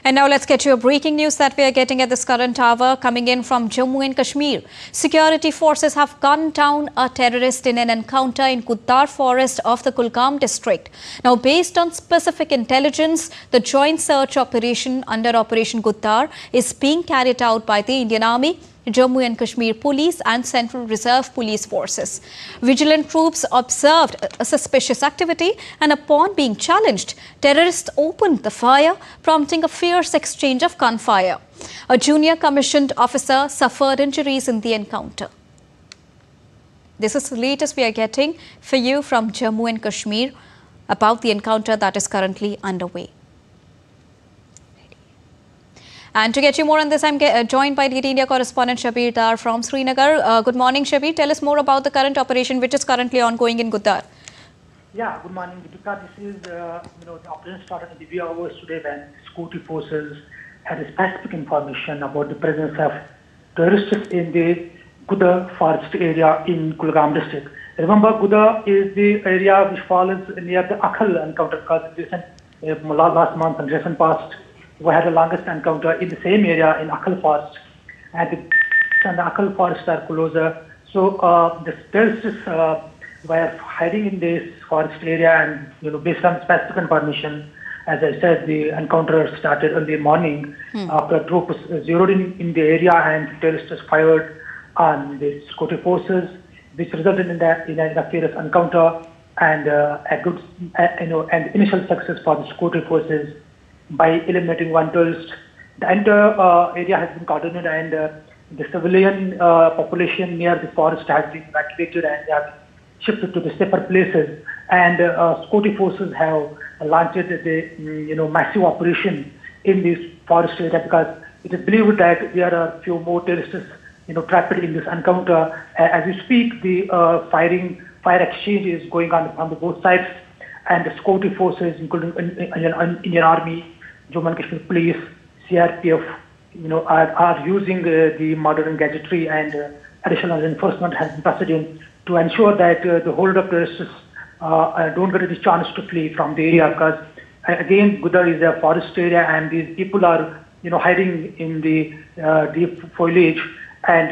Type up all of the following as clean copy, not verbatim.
And now let's get you a breaking news that we are getting at this current hour coming in from Jammu and Kashmir. Security forces have gunned down a terrorist in an encounter in Guddar forest of the Kulgam district. Now, based on specific intelligence, the joint search operation under Operation Guddar is being carried out by the Indian Army, Jammu and Kashmir Police and Central Reserve Police Forces. Vigilant troops observed a suspicious activity and upon being challenged, terrorists opened the fire, prompting a fierce exchange of gunfire. A junior commissioned officer suffered injuries in the encounter. This is the latest we are getting for you from Jammu and Kashmir about the encounter that is currently underway. And to get you more on this, I'm joined by DT India correspondent Shabir Dar from Srinagar. Good morning, Shabir. Tell us more about the current operation which is currently ongoing in Guddar. Yeah, good morning, Deepika. This is, the operation started in the wee hours today when security forces had specific information about the presence of terrorists in the Guddar forest area in Kulgam district. Remember, Guddar is the area which falls near the Akhal encounter because last month and recent past, we had the longest encounter in the same area in Akhal forest, and the Akhal forest are closer. So the terrorists were hiding in this forest area, and based on specific information, as I said, the encounter started early morning after troops zeroed in the area and terrorists fired on the security forces, which resulted in a fierce encounter and a good and initial success for the security forces by eliminating one terrorist. The entire area has been coordinated, and the civilian population near the forest has been evacuated and they have shifted to the safer places. And security forces have launched the massive operation in this forest area because it is believed that there are a few more terrorists trapped in this encounter. As we speak, the fire exchange is going on from both sides, and the security forces, including Indian Army, Jammu and Kashmir Police, CRPF, are using the modern gadgetry, and additional enforcement has been proceeding to ensure that the hold-up terrorists don't get any chance to flee from the area. Because again, Guddar is a forest area, and these people are hiding in the deep foliage, and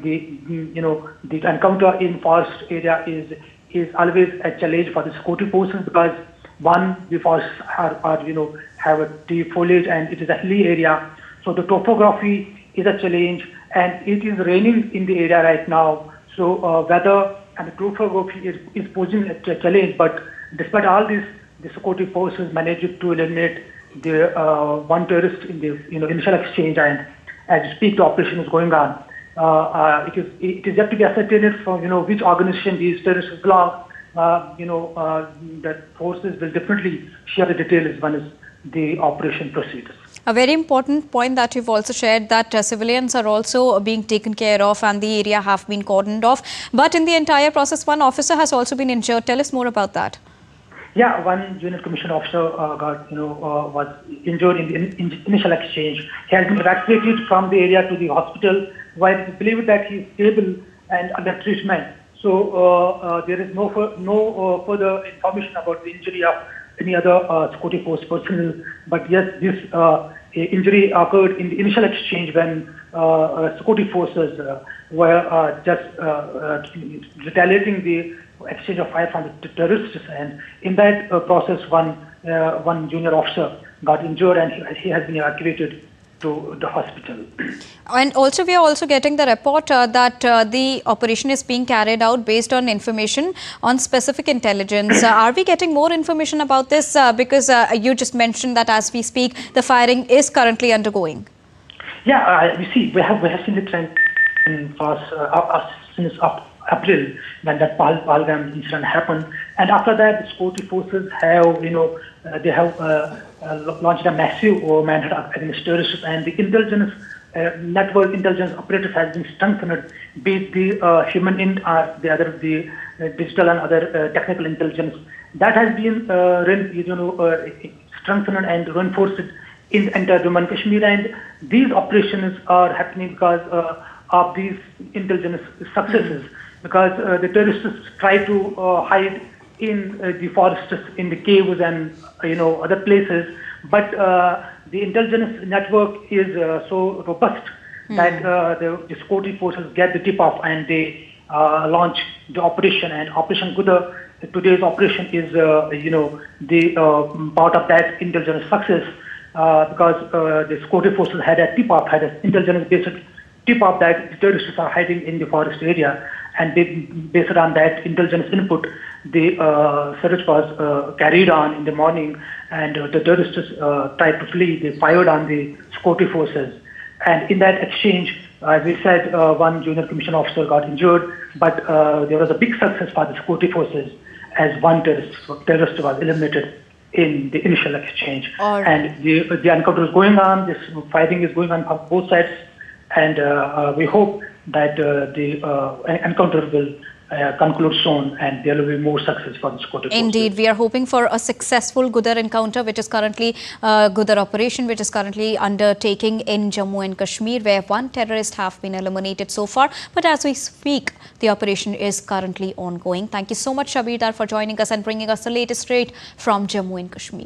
the encounter in forest area is always a challenge for the security forces because one, the forests have a deep foliage and it is a hilly area, so the topography is a challenge, and it is raining in the area right now. So weather and the topography is posing a challenge, but despite all this, the security forces managed to eliminate the one terrorist in the initial exchange, and as we speak, the operation is going on. It is yet to be ascertained from which organization these terrorists belong. That forces will definitely share the details when the operation proceeds. A very important point that you've also shared, that civilians are also being taken care of and the area have been cordoned off. But in the entire process, one officer has also been injured. Tell us more about that. Yeah, one junior commissioned officer was injured in the initial exchange. He has been evacuated from the area to the hospital, while it's believed that he is stable and under treatment. So there is no further information about the injury of any other security force personnel. But yes, this injury occurred in the initial exchange when security forces were just retaliating the exchange of fire from the terrorists, and in that process, one junior officer got injured and he has been evacuated to the hospital. And also we are also getting the report that the operation is being carried out based on information on specific intelligence. Are we getting more information about this? Because you just mentioned that as we speak, the firing is currently undergoing. Yeah, we have seen the trend since April when that Kulgam incident happened, and after that, the security forces have they have launched a massive manhunt against terrorists, and the intelligence network intelligence operators has been strengthened, be it the human or the digital and other technical intelligence that has been strengthened and reinforced in the entire Jammu and Kashmir, and these operations are happening because of these intelligence successes. Because the terrorists try to hide in the forests, in the caves and other places, But the intelligence network is so robust that the security forces get the tip-off and they launch the operation. And Operation Guddar, today's operation is, the part of that intelligence success because the security forces had a tip-off, had an intelligence-based tip-off that the terrorists are hiding in the forest area. And based on that intelligence input, the search was carried on in the morning, and the terrorists tried to flee. They fired on the security forces. And in that exchange, as we said, one junior commission officer got injured, but there was a big success for the security forces as one terrorist was eliminated in the initial exchange. And the encounter is going on, this fighting is going on both sides, and we hope that the encounter will conclude soon and there will be more success for the security forces. Indeed, we are hoping for a successful Guddar encounter, which is currently Guddar operation, which is currently undertaking in Jammu and Kashmir, where one terrorist have been eliminated so far. But as we speak, the operation is currently ongoing. Thank you so much, Shabirdar, for joining us and bringing us the latest straight from Jammu and Kashmir.